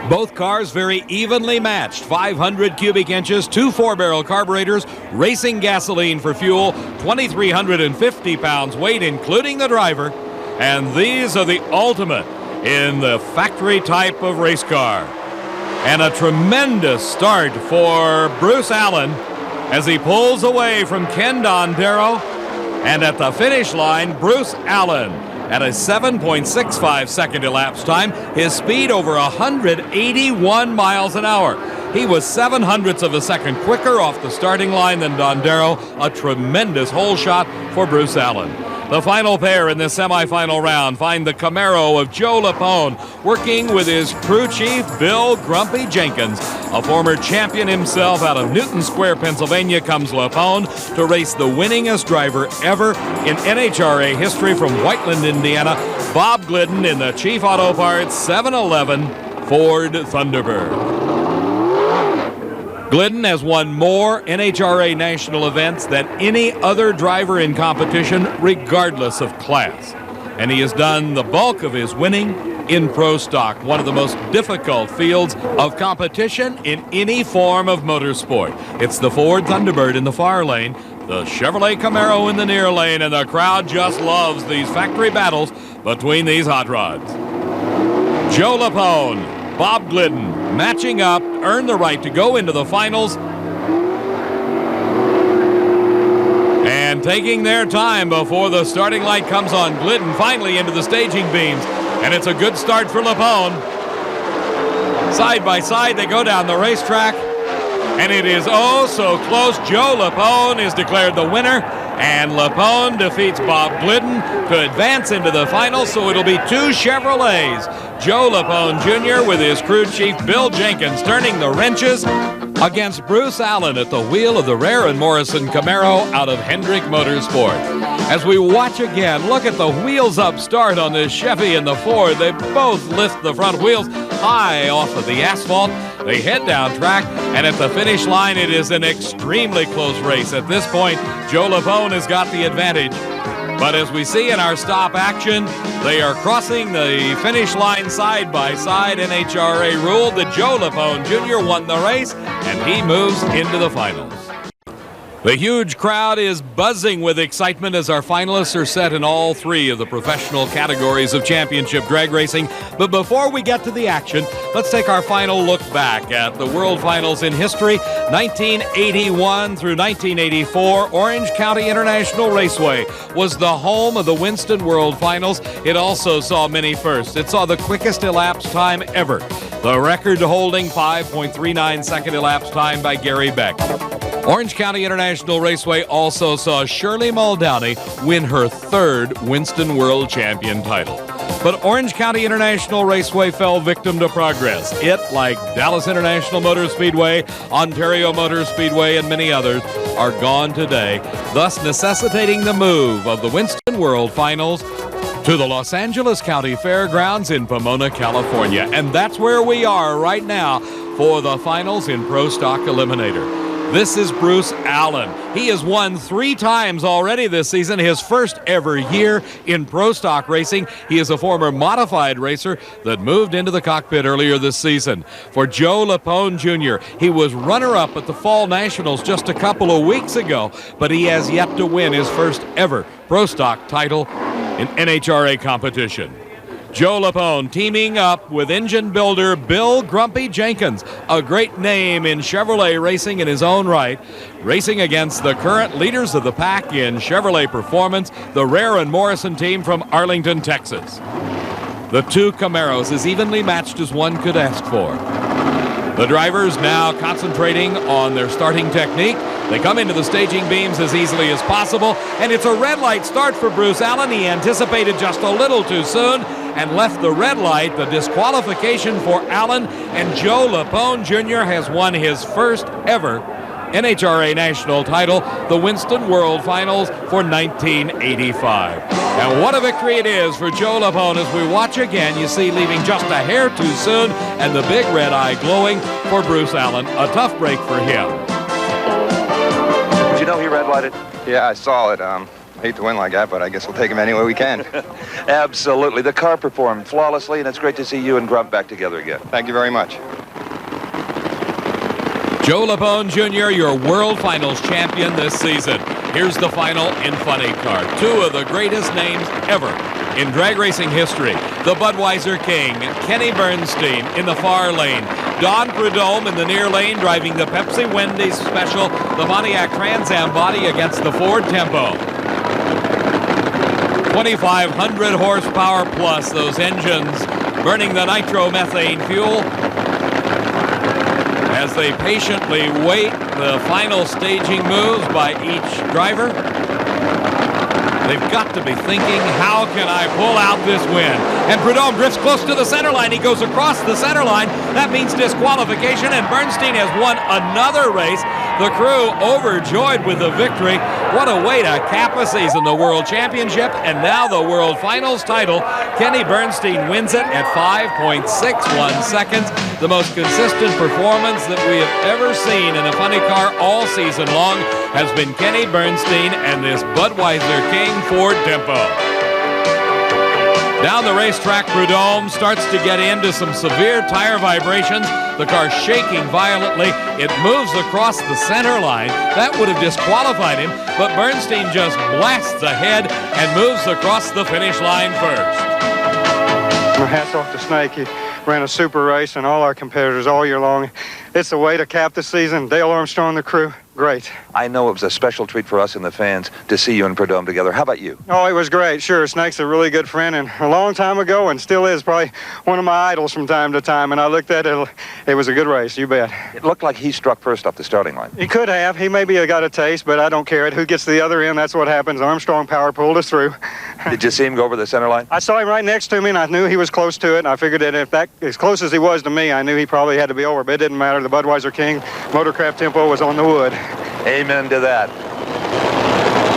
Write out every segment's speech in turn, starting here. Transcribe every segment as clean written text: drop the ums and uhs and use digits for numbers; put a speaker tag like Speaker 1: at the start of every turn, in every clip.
Speaker 1: Both cars very evenly matched. 500 cubic inches, 2 4-barrel carburetors, racing gasoline for fuel, 2,350 pounds weight, including the driver. And these are the ultimate in the factory type of race car. And a tremendous start for Bruce Allen as he pulls away from Ken Dondero. And at the finish line, Bruce Allen at a 7.65 second elapsed time, his speed over 181 miles an hour. He was 0.07 of a second quicker off the starting line than Dondero. A tremendous hole shot for Bruce Allen. The final pair in this semifinal round find the Camaro of Joe Lapone working with his crew chief, Bill Grumpy Jenkins. A former champion himself out of Newton Square, Pennsylvania, comes Lapone to race the winningest driver ever in NHRA history from Whiteland, Indiana, Bob Glidden in the Chief Auto Parts 711 Ford Thunderbird. Glidden has won more NHRA national events than any other driver in competition, regardless of class. And he has done the bulk of his winning in Pro Stock, one of the most difficult fields of competition in any form of motorsport. It's the Ford Thunderbird in the far lane, the Chevrolet Camaro in the near lane, and the crowd just loves these factory battles between these hot rods. Joe Lapone, Bob Glidden matching up, earned the right to go into the finals. And taking their time before the starting light comes on, Glidden finally into the staging beams. And it's a good start for Lapone. Side by side, they go down the racetrack. And it is oh so close. Joe Lapone is declared the winner. And Lapone defeats Bob Glidden to advance into the finals, so it'll be 2 Chevrolets. Joe Lapone Jr. with his crew chief Bill Jenkins turning the wrenches against Bruce Allen at the wheel of the Rare and Morrison Camaro out of Hendrick Motorsport. As we watch again, look at the wheels up start on this Chevy and the Ford. They both lift the front wheels high off of the asphalt. They head down track, and at the finish line, it is an extremely close race. At this point, Joe Lapone has got the advantage. But as we see in our stop action, they are crossing the finish line side by side. NHRA ruled that Joe Lapone Jr. won the race, and he moves into the finals. The huge crowd is buzzing with excitement as our finalists are set in all 3 of the professional categories of championship drag racing. But before we get to the action, let's take our final look back at the World Finals in history. 1981 through 1984, Orange County International Raceway was the home of the Winston World Finals. It also saw many firsts. It saw the quickest elapsed time ever, the record holding 5.39 second elapsed time by Gary Beck. Orange County International Raceway also saw Shirley Muldowney win her 3rd Winston World Champion title. But Orange County International Raceway fell victim to progress. It, like Dallas International Motor Speedway, Ontario Motor Speedway, and many others, are gone today, thus necessitating the move of the Winston World Finals to the Los Angeles County Fairgrounds in Pomona, California. And that's where we are right now for the finals in Pro Stock Eliminator. This is Bruce Allen. He has won 3 times already this season, his first ever year in Pro Stock racing. He is a former modified racer that moved into the cockpit earlier this season. For Joe Lapone Jr., he was runner-up at the Fall Nationals just a couple of weeks ago, but he has yet to win his first ever Pro Stock title in NHRA competition. Joe Lapone teaming up with engine builder Bill Grumpy Jenkins, a great name in Chevrolet racing in his own right, racing against the current leaders of the pack in Chevrolet Performance, the Rare and Morrison team from Arlington, Texas. The 2 Camaros as evenly matched as one could ask for. The drivers now concentrating on their starting technique. They come into the staging beams as easily as possible, and it's a red light start for Bruce Allen. He anticipated just a little too soon and left the red light, the disqualification for Allen, and Joe Lapone Jr. has won his first ever NHRA national title, the Winston World Finals for 1985. And what a victory it is for Joe Lapone. As we watch again, you see leaving just a hair too soon, and the big red eye glowing for Bruce Allen. A tough break for him.
Speaker 2: Did you know he red lighted?
Speaker 3: Yeah, I saw it.
Speaker 2: Hate to win like that, but I guess we'll take him any way we can.
Speaker 3: Absolutely. The car performed flawlessly, and it's great to see you and Grubb back together again.
Speaker 2: Thank you very much.
Speaker 1: Joe Lapone Jr., your World Finals champion this season. Here's the final in Funny Car. Two of the greatest names ever in drag racing history. The Budweiser King, Kenny Bernstein in the far lane. Don Prudhomme in the near lane driving the Pepsi Wendy's Special, the Pontiac Trans Am body against the Ford Tempo. 2,500 horsepower plus, those engines burning the nitromethane fuel as they patiently wait the final staging moves by each driver. They've got to be thinking, how can I pull out this win? And Prudhomme drifts close to the center line. He goes across the center line. That means disqualification, and Bernstein has won another race. The crew overjoyed with the victory. What a way to cap a season, the World Championship, and now the World Finals title. Kenny Bernstein wins it at 5.61 seconds. The most consistent performance that we have ever seen in a funny car all season long has been Kenny Bernstein and this Budweiser King Ford Tempo. Down the racetrack, Prudhomme starts to get into some severe tire vibrations. The car shaking violently. It moves across the center line. That would have disqualified him, but Bernstein just blasts ahead and moves across the finish line first.
Speaker 4: My hat's off to Snake. He ran a super race, and all our competitors all year long. It's a way to cap the season. Dale Armstrong, the crew, great.
Speaker 3: I know it was a special treat for us and the fans to see you and Prudhomme together. How about you?
Speaker 4: Oh, it was great. Sure, Snake's a really good friend, and a long time ago, and still is probably one of my idols from time to time. And I looked at it, it was a good race, you bet.
Speaker 3: It looked like he struck first off the starting line.
Speaker 4: He could have. He maybe got a taste, but I don't care. Who gets to the other end, that's what happens. Armstrong power pulled us through.
Speaker 3: Did you see him go over the center line?
Speaker 4: I saw him right next to me, and I knew he was close to it, and I figured that if that, as close as he was to me, I knew he probably had to be over, but it didn't matter. The Budweiser King Motorcraft Tempo was on the wood.
Speaker 3: Amen to that.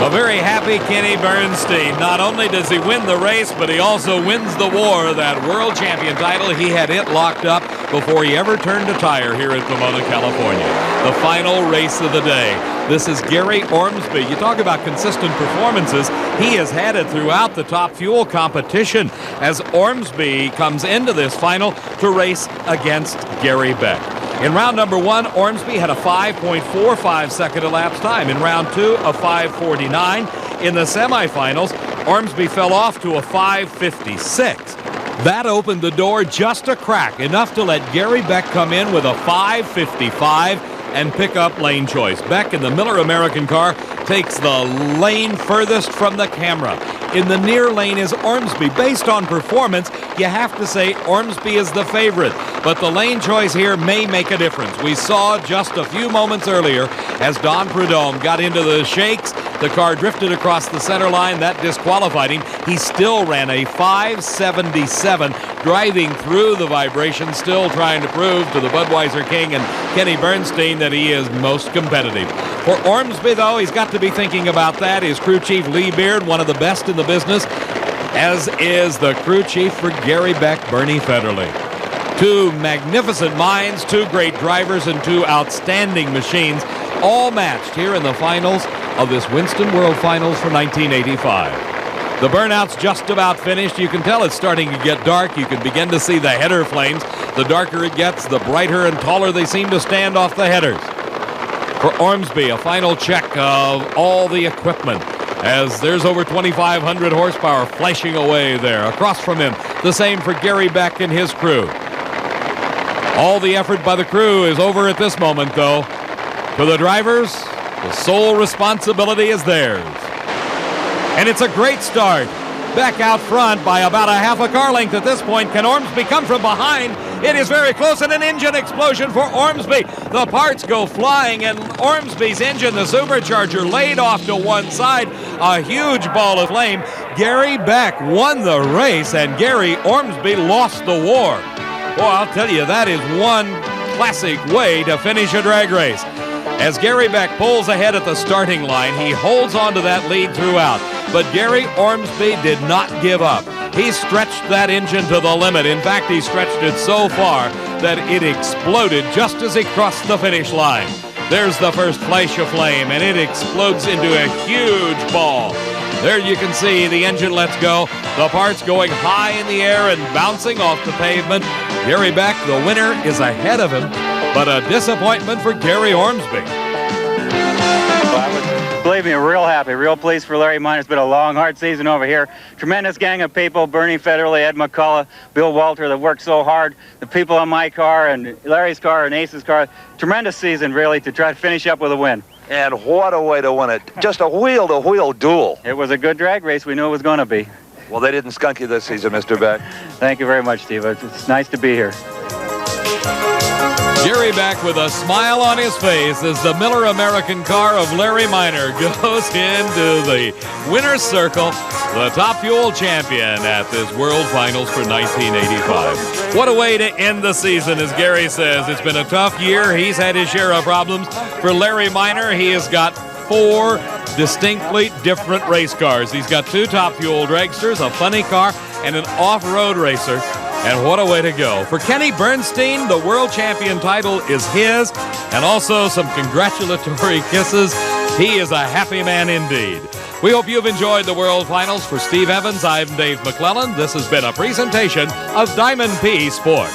Speaker 1: A very happy Kenny Bernstein. Not only does he win the race, but he also wins the war. That world champion title, he had it locked up before he ever turned a tire here at Pomona, California. The final race of the day. This is Gary Ormsby. You talk about consistent performances. He has had it throughout the Top Fuel competition as Ormsby comes into this final to race against Gary Beck. In round number one, Ormsby had a 5.45 second elapsed time. In round two, a 5.49. In the semifinals, Ormsby fell off to a 5.56. That opened the door just a crack, enough to let Gary Beck come in with a 5.55 and pick up lane choice. Beck in the Miller American car takes the lane furthest from the camera. In the near lane is Ormsby. Based on performance, you have to say Ormsby is the favorite, but the lane choice here may make a difference. We saw just a few moments earlier as Don Prudhomme got into the shakes. The car drifted across the center line. That disqualified him. He still ran a 5.77, driving through the vibration, still trying to prove to the Budweiser King and Kenny Bernstein that he is most competitive. For Ormsby, though, he's got to be thinking about that. His crew chief, Lee Beard, one of the best in the business, as is the crew chief for Gary Beck, Bernie Federley. Two magnificent minds, two great drivers, and two outstanding machines, all matched here in the finals of this Winston World Finals for 1985. The burnout's just about finished. You can tell it's starting to get dark. You can begin to see the header flames. The darker it gets, the brighter and taller they seem to stand off the headers. For Ormsby, a final check of all the equipment as there's over 2,500 horsepower flashing away there. Across from him, the same for Gary Beck and his crew. All the effort by the crew is over at this moment, though. For the drivers, the sole responsibility is theirs. And it's a great start. Beck out front by about a half a car length at this point. Can Ormsby come from behind? It is very close, and an engine explosion for Ormsby. The parts go flying, and Ormsby's engine, the supercharger, laid off to one side. A huge ball of flame. Gary Beck won the race, and Gary Ormsby lost the war. Boy, I'll tell you, that is one classic way to finish a drag race. As Gary Beck pulls ahead at the starting line, he holds on to that lead throughout. But Gary Ormsby did not give up. He stretched that engine to the limit. In fact, he stretched it so far that it exploded just as he crossed the finish line. There's the first flash of flame, and it explodes into a huge ball. There you can see the engine lets go. The parts going high in the air and bouncing off the pavement. Gary Beck, the winner, is ahead of him, but a disappointment for Gary Ormsby.
Speaker 5: Believe me, real happy, real pleased for Larry Minor. It's been a long, hard season over here. Tremendous gang of people, Bernie Federley, Ed McCullough, Bill Walter, that worked so hard. The people on my car and Larry's car and Ace's car. Tremendous season, really, to try to finish up with a win.
Speaker 3: And what a way to win it. Just a wheel-to-wheel duel.
Speaker 5: It was a good drag race. We knew it was going to be.
Speaker 3: Well, they didn't skunk you this season, Mr. Beck.
Speaker 5: Thank you very much, Steve. It's nice to be here.
Speaker 1: Gary Beck with a smile on his face as the Miller American car of Larry Minor goes into the winner's circle, the Top Fuel champion at this World Finals for 1985. What a way to end the season, as Gary says. It's been a tough year. He's had his share of problems. For Larry Minor, he has got 4 distinctly different race cars. He's got 2 Top Fuel dragsters, a funny car, and an off-road racer. And what a way to go. For Kenny Bernstein, the world champion title is his, and also some congratulatory kisses. He is a happy man indeed. We hope you've enjoyed the World Finals. For Steve Evans, I'm Dave McClellan. This has been a presentation of Diamond P Sports.